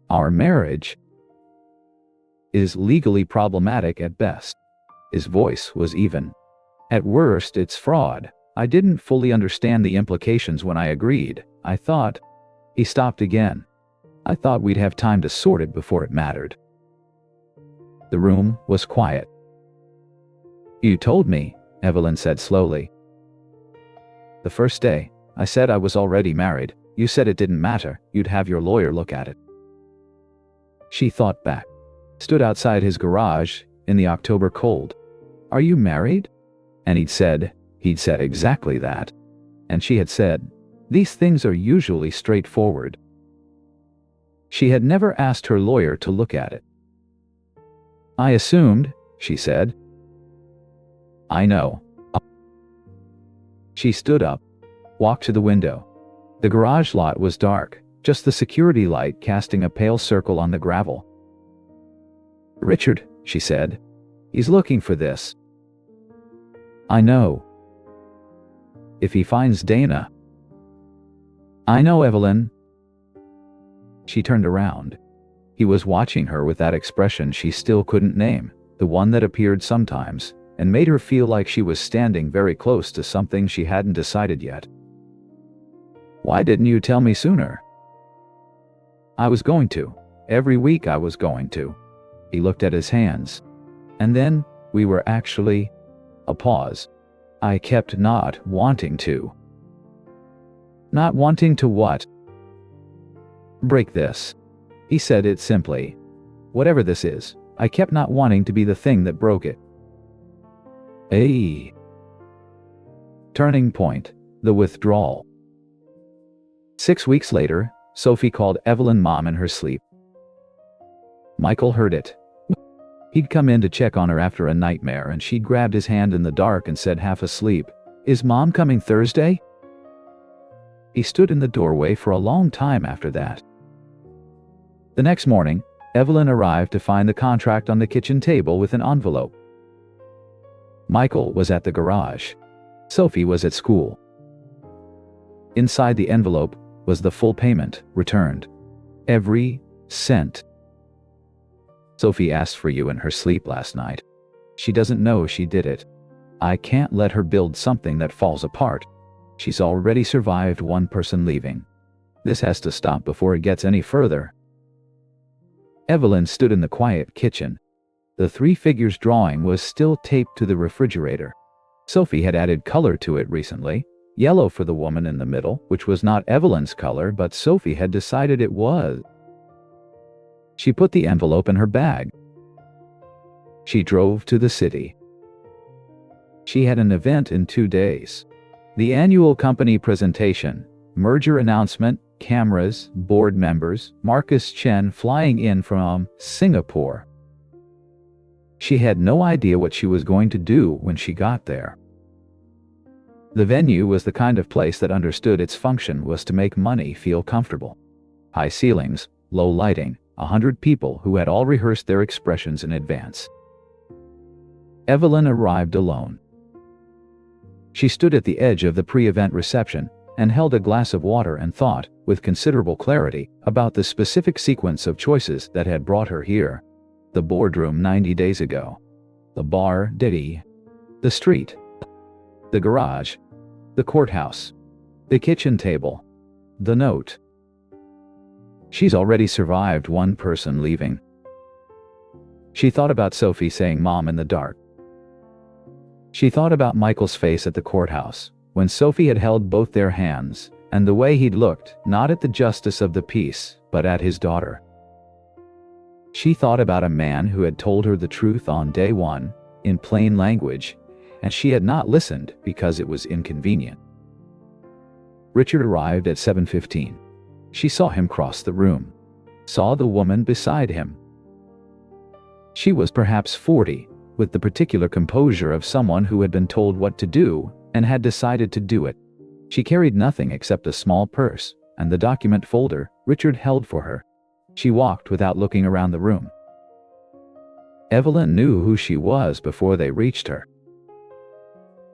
Our marriage is legally problematic at best." His voice was even. "At worst, it's fraud. I didn't fully understand the implications when I agreed. I thought—" He stopped again. "I thought we'd have time to sort it before it mattered." The room was quiet. "You told me," Evelyn said slowly. "The first day, I said I was already married. You said it didn't matter, you'd have your lawyer look at it." She thought back. Stood outside his garage in the October cold. "Are you married?" And he'd said exactly that. And she had said, "These things are usually straightforward." She had never asked her lawyer to look at it. "I assumed," she said. "I know." She stood up, walked to the window. The garage lot was dark, just the security light casting a pale circle on the gravel. "Richard," she said. "He's looking for this." "I know." "If he finds Dana—" "I know, Evelyn." She turned around. He was watching her with that expression she still couldn't name, the one that appeared sometimes, and made her feel like she was standing very close to something she hadn't decided yet. "Why didn't you tell me sooner?" "I was going to. Every week I was going to." He looked at his hands. "And then, we were actually—" A pause. "I kept not wanting to." "Not wanting to what?" "Break this." He said it simply. "Whatever this is, I kept not wanting to be the thing that broke it." Turning point. The withdrawal. 6 weeks later, Sophie called Evelyn mom in her sleep. Michael heard it. He'd come in to check on her after a nightmare, and she'd grabbed his hand in the dark and said, half asleep, "Is Mom coming Thursday?" He stood in the doorway for a long time after that. The next morning, Evelyn arrived to find the contract on the kitchen table with an envelope. Michael was at the garage. Sophie was at school. Inside the envelope was the full payment, returned. Every cent. "Sophie asked for you in her sleep last night. She doesn't know she did it. I can't let her build something that falls apart. She's already survived one person leaving. This has to stop before it gets any further." Evelyn stood in the quiet kitchen. The 3 figures drawing was still taped to the refrigerator. Sophie had added color to it recently, yellow for the woman in the middle, which was not Evelyn's color, but Sophie had decided it was. She put the envelope in her bag. She drove to the city. She had an event in 2 days. The annual company presentation, merger announcement, cameras, board members, Marcus Chen flying in from Singapore. She had no idea what she was going to do when she got there. The venue was the kind of place that understood its function was to make money feel comfortable. High ceilings, low lighting, 100 people who had all rehearsed their expressions in advance. Evelyn arrived alone. She stood at the edge of the pre-event reception and held a glass of water and thought, with considerable clarity, about the specific sequence of choices that had brought her here. The boardroom 90 days ago. The bar, Diddy. The street. The garage. The courthouse. The kitchen table. The note. She's already survived one person leaving. She thought about Sophie saying mom in the dark. She thought about Michael's face at the courthouse, when Sophie had held both their hands, and the way he'd looked, not at the justice of the peace, but at his daughter. She thought about a man who had told her the truth on day one, in plain language, and she had not listened because it was inconvenient. Richard arrived at 7:15. She saw him cross the room, saw the woman beside him. She was perhaps 40, with the particular composure of someone who had been told what to do and had decided to do it. She carried nothing except a small purse and the document folder Richard held for her. She walked without looking around the room. Evelyn knew who she was before they reached her.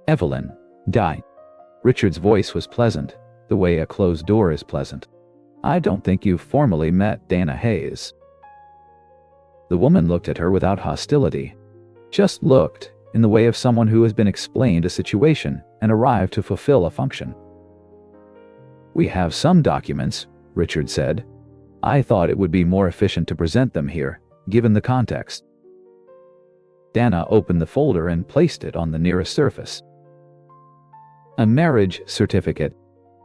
Evelyn died. Richard's voice was pleasant, the way a closed door is pleasant. I don't think you've formally met Dana Hayes. The woman looked at her without hostility. Just looked, in the way of someone who has been explained a situation and arrived to fulfill a function. We have some documents, Richard said. I thought it would be more efficient to present them here, given the context. Dana opened the folder and placed it on the nearest surface. A marriage certificate.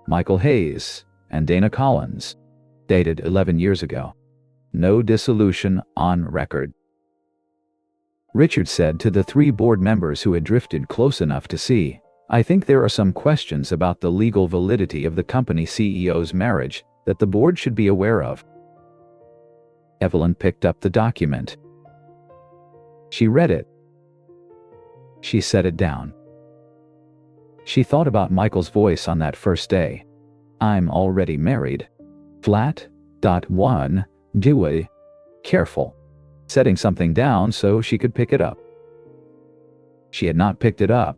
Michael Hayes and Dana Collins. Dated 11 years ago. No dissolution on record. Richard said to the 3 board members who had drifted close enough to see, I think there are some questions about the legal validity of the company CEO's marriage that the board should be aware of. Evelyn picked up the document. She read it. She set it down. She thought about Michael's voice on that first day. I'm already married. Flat. One. Dewey. Careful. Setting something down so she could pick it up. She had not picked it up.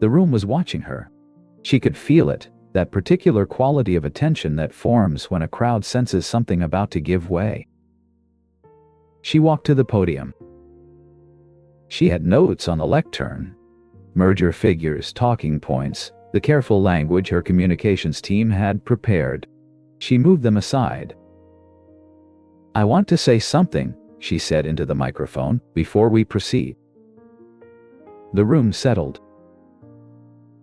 The room was watching her. She could feel it, that particular quality of attention that forms when a crowd senses something about to give way. She walked to the podium. She had notes on the lectern. Merger figures, talking points, the careful language her communications team had prepared. She moved them aside. I want to say something, she said into the microphone, before we proceed. The room settled.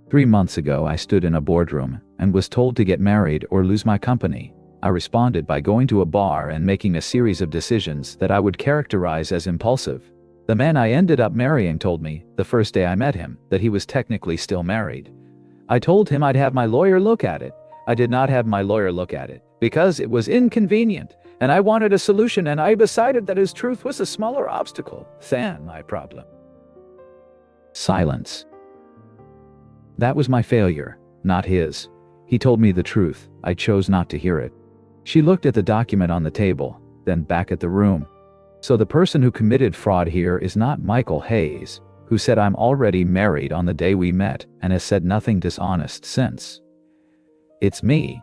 3 months ago I stood in a boardroom and was told to get married or lose my company. I responded by going to a bar and making a series of decisions that I would characterize as impulsive. The man I ended up marrying told me, the first day I met him, that he was technically still married. I told him I'd have my lawyer look at it. I did not have my lawyer look at it, because it was inconvenient, and I wanted a solution, and I decided that his truth was a smaller obstacle than my problem. Silence. That was my failure, not his. He told me the truth. I chose not to hear it. She looked at the document on the table, then back at the room. So the person who committed fraud here is not Michael Hayes, who said I'm already married on the day we met and has said nothing dishonest since. It's me.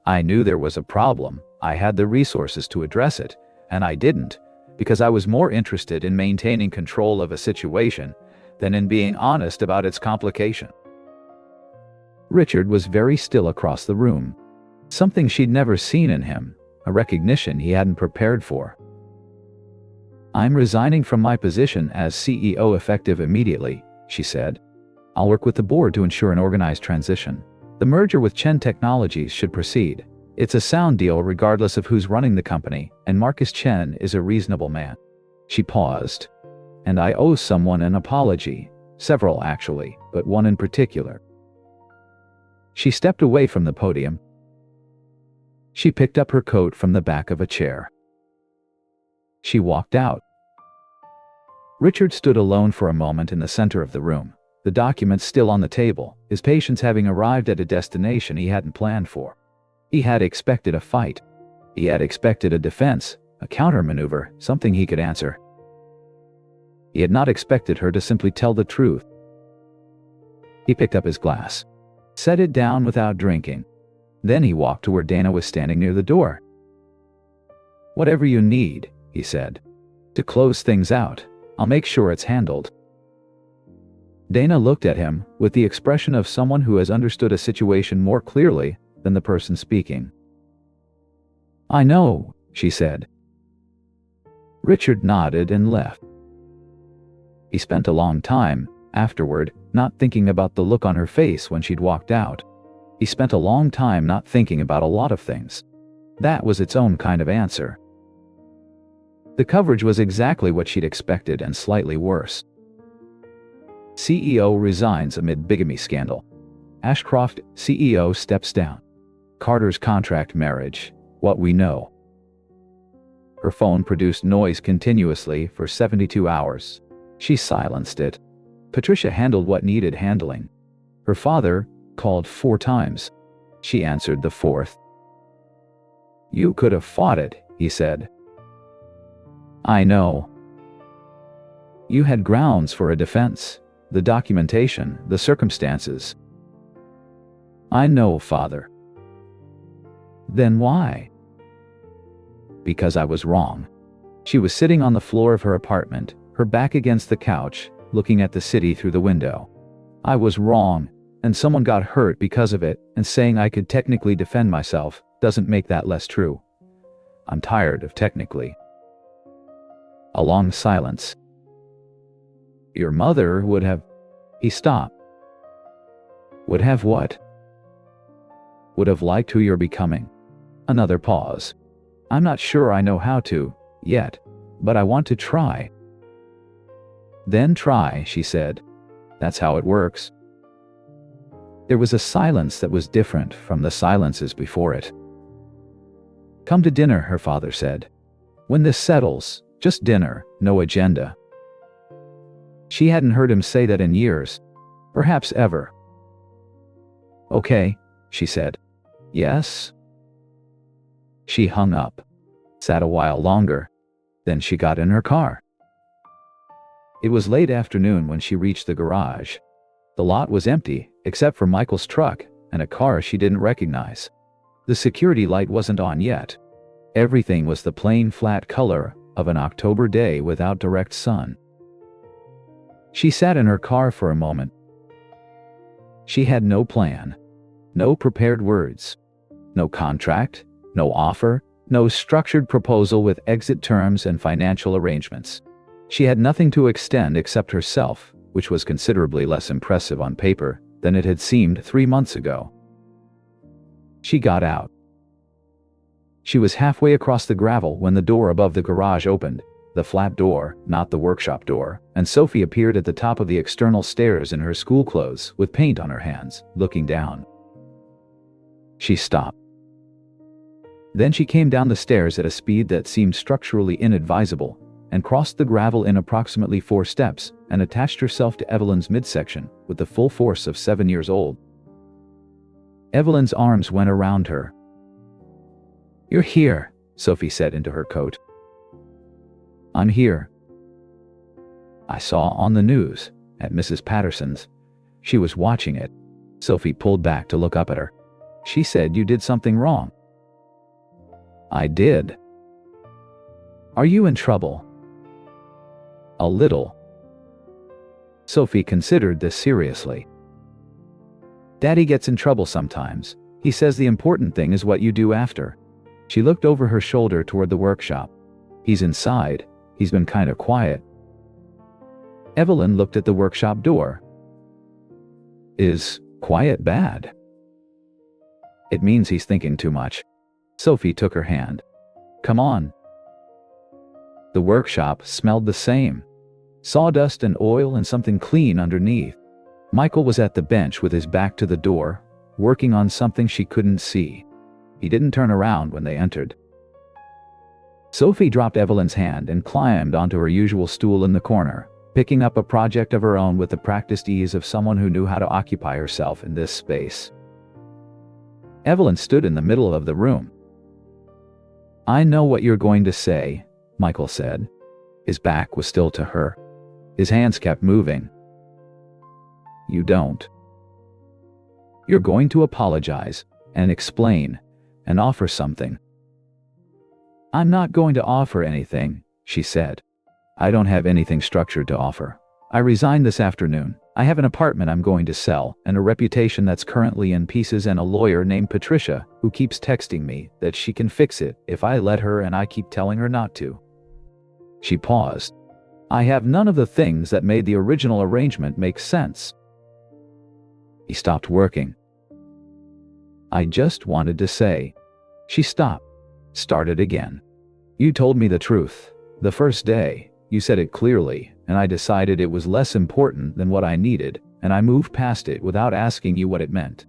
I knew there was a problem. I had the resources to address it, and I didn't, because I was more interested in maintaining control of a situation than in being honest about its complication. Richard was very still across the room. Something she'd never seen in him, a recognition he hadn't prepared for. I'm resigning from my position as CEO effective immediately, she said. I'll work with the board to ensure an organized transition. The merger with Chen Technologies should proceed. It's a sound deal regardless of who's running the company, and Marcus Chen is a reasonable man. She paused. And I owe someone an apology. Several, actually, but one in particular. She stepped away from the podium. She picked up her coat from the back of a chair. She walked out. Richard stood alone for a moment in the center of the room, the documents still on the table, his patience having arrived at a destination he hadn't planned for. He had expected a fight. He had expected a defense, a countermaneuver, something he could answer. He had not expected her to simply tell the truth. He picked up his glass, set it down without drinking. Then he walked to where Dana was standing near the door. Whatever you need, he said. To close things out, I'll make sure it's handled. Dana looked at him with the expression of someone who has understood a situation more clearly than the person speaking. I know, she said. Richard nodded and left. He spent a long time, afterward, not thinking about the look on her face when she'd walked out. He spent a long time not thinking about a lot of things. That was its own kind of answer. The coverage was exactly what she'd expected and slightly worse. CEO resigns amid bigamy scandal. Ashcroft, CEO, steps down. Carter's contract marriage, what we know. Her phone produced noise continuously for 72 hours. She silenced it. Patricia handled what needed handling. Her father called 4 times. She answered the 4th. You could have fought it, he said. I know. You had grounds for a defense, the documentation, the circumstances. I know, Father. Then why? Because I was wrong. She was sitting on the floor of her apartment, her back against the couch, looking at the city through the window. I was wrong, and someone got hurt because of it, and saying I could technically defend myself doesn't make that less true. I'm tired of technically. A long silence. Your mother would have... He stopped. Would have what? Would have liked who you're becoming. Another pause. I'm not sure I know how to, yet, but I want to try. Then try, she said. That's how it works. There was a silence that was different from the silences before it. Come to dinner, her father said. When this settles, just dinner, no agenda. She hadn't heard him say that in years, perhaps ever. Okay, she said. Yes? She hung up, sat a while longer, then she got in her car. It was late afternoon when she reached the garage. The lot was empty, except for Michael's truck and a car she didn't recognize. The security light wasn't on yet. Everything was the plain flat color of an October day without direct sun. She sat in her car for a moment. She had no plan, no prepared words, no contract, no offer, no structured proposal with exit terms and financial arrangements. She had nothing to extend except herself, which was considerably less impressive on paper than it had seemed 3 months ago. She got out. She was halfway across the gravel when the door above the garage opened, the flat door, not the workshop door, and Sophie appeared at the top of the external stairs in her school clothes with paint on her hands, looking down. She stopped. Then she came down the stairs at a speed that seemed structurally inadvisable, and crossed the gravel in approximately 4 steps, and attached herself to Evelyn's midsection with the full force of 7 years old. Evelyn's arms went around her. You're here, Sophie said into her coat. I'm here. I saw on the news, at Mrs. Patterson's. She was watching it. Sophie pulled back to look up at her. She said you did something wrong. I did. Are you in trouble? A little. Sophie considered this seriously. Daddy gets in trouble sometimes. He says the important thing is what you do after. She looked over her shoulder toward the workshop. He's inside. He's been kind of quiet. Evelyn looked at the workshop door. Is quiet bad? It means he's thinking too much. Sophie took her hand. Come on. The workshop smelled the same. Sawdust and oil and something clean underneath. Michael was at the bench with his back to the door, working on something she couldn't see. He didn't turn around when they entered. Sophie dropped Evelyn's hand and climbed onto her usual stool in the corner, picking up a project of her own with the practiced ease of someone who knew how to occupy herself in this space. Evelyn stood in the middle of the room. I know what you're going to say, Michael said. His back was still to her. His hands kept moving. You don't. You're going to apologize, and explain, and offer something. I'm not going to offer anything, she said. I don't have anything structured to offer. I resigned this afternoon, I have an apartment I'm going to sell, and a reputation that's currently in pieces, and a lawyer named Patricia who keeps texting me that she can fix it if I let her, and I keep telling her not to." She paused. "I have none of the things that made the original arrangement make sense." He stopped working. "I just wanted to say." She stopped. Started again. "You told me the truth. The first day, you said it clearly, and I decided it was less important than what I needed, and I moved past it without asking you what it meant."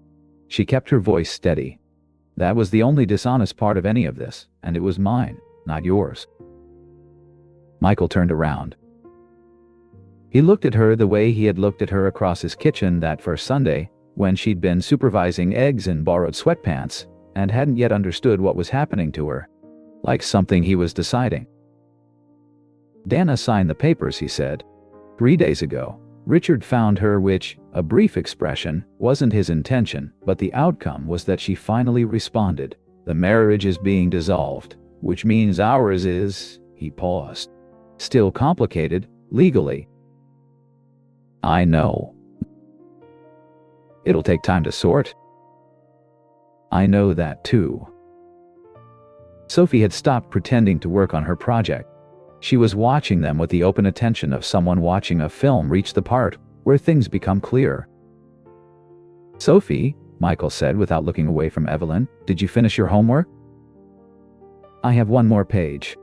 She kept her voice steady. "That was the only dishonest part of any of this, and it was mine, not yours." Michael turned around. He looked at her the way he had looked at her across his kitchen that first Sunday, when she'd been supervising eggs in borrowed sweatpants, and hadn't yet understood what was happening to her. Like something he was deciding. "Dana signed the papers," he said. 3 days ago, Richard found her, which, a brief expression, wasn't his intention, but the outcome was that she finally responded. "The marriage is being dissolved, which means ours is," he paused. "Still complicated, legally." "I know. It'll take time to sort." "I know that too." Sophie had stopped pretending to work on her project. She was watching them with the open attention of someone watching a film reach the part where things become clear. "Sophie," Michael said without looking away from Evelyn, "did you finish your homework?" "I have one more page."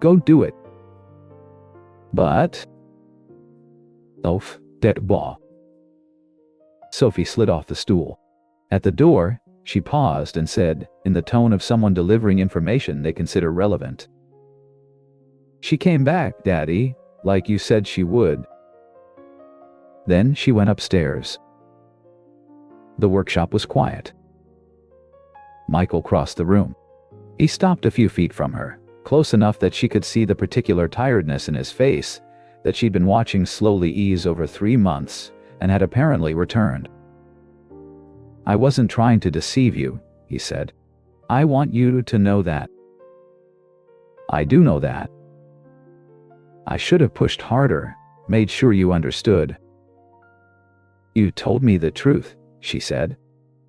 "Go do it." "But..." "Oaf, det bra." Sophie slid off the stool. At the door, she paused and said, in the tone of someone delivering information they consider relevant, "She came back, Daddy, like you said she would." Then she went upstairs. The workshop was quiet. Michael crossed the room. He stopped a few feet from her, close enough that she could see the particular tiredness in his face that she'd been watching slowly ease over 3 months and had apparently returned. "I wasn't trying to deceive you," he said. "I want you to know that." "I do know that." "I should have pushed harder, made sure you understood." "You told me the truth," she said.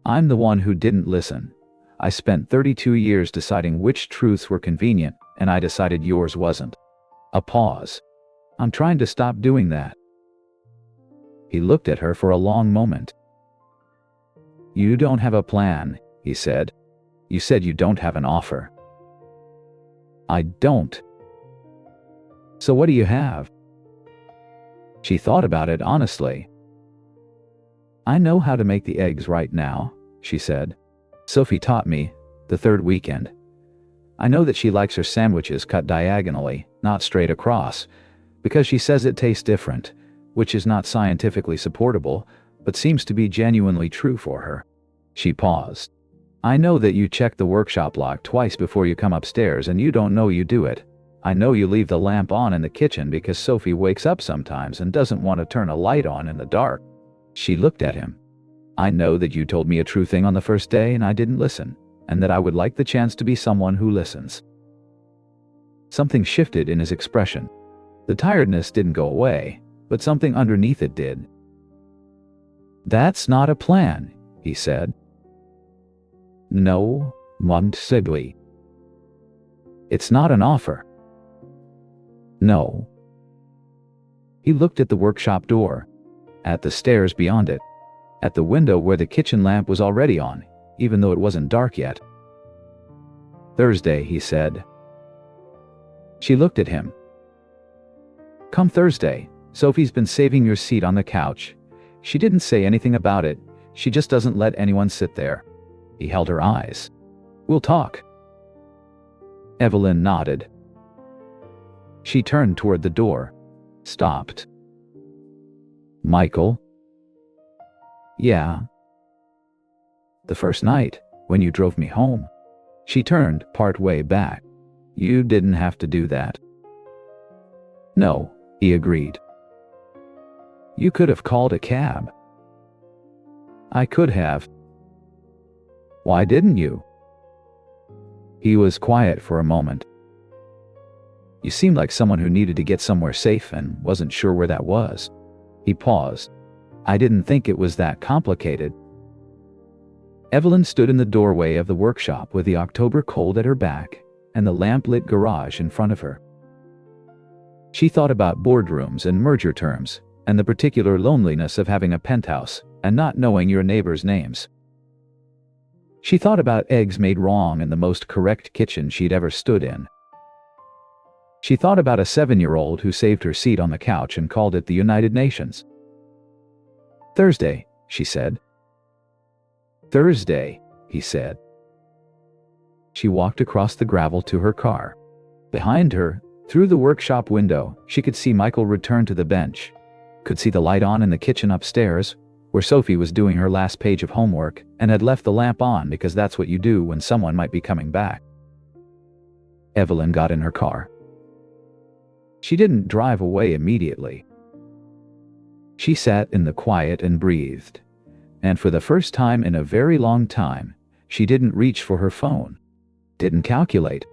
"I'm the one who didn't listen. I spent 32 years deciding which truths were convenient, and I decided yours wasn't." A pause. "I'm trying to stop doing that." He looked at her for a long moment. "You don't have a plan," he said. "You said you don't have an offer." "I don't." "So what do you have?" She thought about it honestly. "I know how to make the eggs right now," she said. "Sophie taught me, the 3rd weekend. I know that she likes her sandwiches cut diagonally, not straight across, because she says it tastes different, which is not scientifically supportable, but seems to be genuinely true for her." She paused. "I know that you check the workshop lock twice before you come upstairs, and you don't know you do it. I know you leave the lamp on in the kitchen because Sophie wakes up sometimes and doesn't want to turn a light on in the dark." She looked at him. "I know that you told me a true thing on the first day and I didn't listen, and that I would like the chance to be someone who listens." Something shifted in his expression. The tiredness didn't go away, but something underneath it did. "That's not a plan," he said. "No, Montsegley. It's not an offer." "No." He looked at the workshop door, at the stairs beyond it, at the window where the kitchen lamp was already on, even though it wasn't dark yet. "Thursday," he said. She looked at him. "Come Thursday. Sophie's been saving your seat on the couch. She didn't say anything about it. She just doesn't let anyone sit there." He held her eyes. "We'll talk." Evelyn nodded. She turned toward the door. Stopped. "Michael?" "Yeah." "The first night, when you drove me home." She turned part way back. "You didn't have to do that." "No," he agreed. "You could have called a cab." "I could have." "Why didn't you?" He was quiet for a moment. "You seemed like someone who needed to get somewhere safe and wasn't sure where that was." He paused. I didn't think it was that complicated. Evelyn stood in the doorway of the workshop with the October cold at her back and the lamp-lit garage in front of her. She thought about boardrooms and merger terms, and the particular loneliness of having a penthouse and not knowing your neighbors' names. She thought about eggs made wrong in the most correct kitchen she'd ever stood in. She thought about a 7-year-old who saved her seat on the couch and called it the United Nations. Thursday, she said. Thursday, he said. She walked across the gravel to her car. Behind her, through the workshop window, she could see Michael return to the bench, could see the light on in the kitchen upstairs, where Sophie was doing her last page of homework and had left the lamp on because that's what you do when someone might be coming back. Evelyn got in her car. She didn't drive away immediately. She sat in the quiet and breathed. And for the first time in a very long time, she didn't reach for her phone, didn't calculate,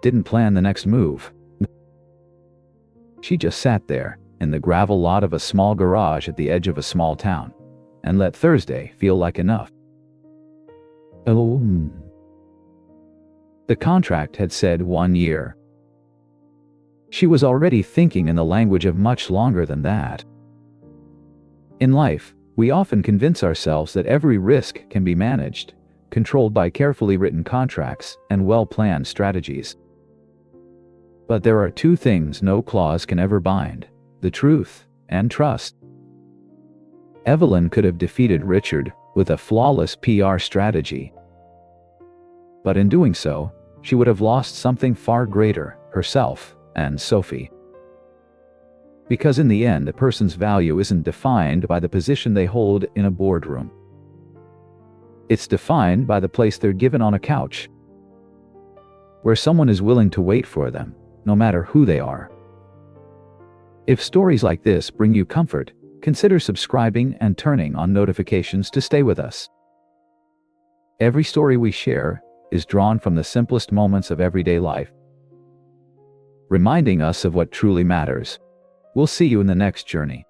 didn't plan the next move. She just sat there, in the gravel lot of a small garage at the edge of a small town, and let Thursday feel like enough. The contract had said 1 year. She was already thinking in the language of much longer than that. In life, we often convince ourselves that every risk can be managed, controlled by carefully written contracts and well-planned strategies. But there are two things no clause can ever bind: the truth and trust. Evelyn could have defeated Richard with a flawless PR strategy. But in doing so, she would have lost something far greater, herself and Sophie. Because in the end, a person's value isn't defined by the position they hold in a boardroom. It's defined by the place they're given on a couch, where someone is willing to wait for them, no matter who they are. If stories like this bring you comfort, consider subscribing and turning on notifications to stay with us. Every story we share is drawn from the simplest moments of everyday life, reminding us of what truly matters. We'll see you in the next journey.